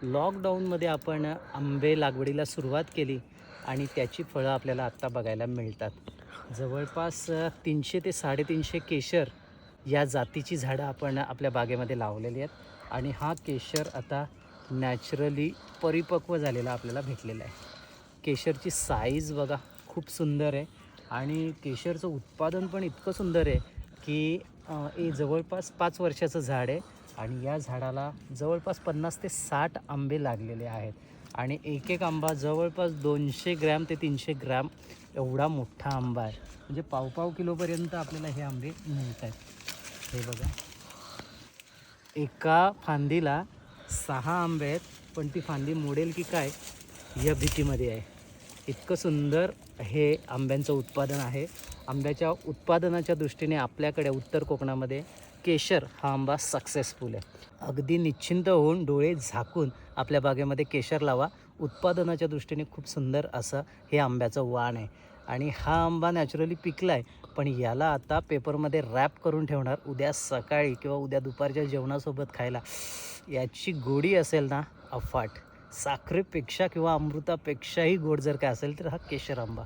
लॉकडाऊनमध्ये आपण आंबे लागवडीला सुरुवात केली आणि त्याची फळं आपल्याला आत्ता बघायला मिळतात. जवळपास 300 ते 350 केशर या जातीची झाडं आपण आपल्या बागेमध्ये लावलेली आहेत आणि हा केशर आता नॅचरली परिपक्व झालेला आपल्याला भेटलेला आहे. केशरची साईज बघा खूप सुंदर आहे आणि केशरचं उत्पादन पण इतकं सुंदर आहे की हे जवळपास 5 वर्षाचं झाड आहे आणि या झाडाला जवळपास 50 ते 60 आंबे लागलेले आहेत आणि एक एक आंबा जवळपास 200 ग्रॅम ते 300 ग्रॅम एवढा मोठा आंबा आहे. म्हणजे पाव किलोपर्यंत आपल्याला हे आंबे मिळत आहेत. हे बघा, एका फांदीला 6 आंबे आहेत, पण ती फांदी मोडेल की काय या भीतीमध्ये आहे. इतकं सुंदर हे आंब्यांचं उत्पादन आहे. आंब्याच्या उत्पादनाच्या दृष्टीने आपल्याकडे उत्तर कोकणामध्ये केशर हा आंबा सक्सेसफुल आहे. अगदी निश्चिंत होऊन डोळे झाकून आपल्या बागेमध्ये केशर लावा. उत्पादनाच्या दृष्टीने खूप सुंदर असं हे आंब्याचं वाण आहे आणि हा आंबा नॅचरली पिकला आहे, पण याला आता पेपरमध्ये रॅप करून ठेवणार. उद्या सकाळी किंवा उद्या दुपारच्या जेवणासोबत खायला याची गोडी असेल ना अफाट. साखरेपेक्षा किंवा अमृतापेक्षाही गोड जर काय असेल तर हा केशर आंबा.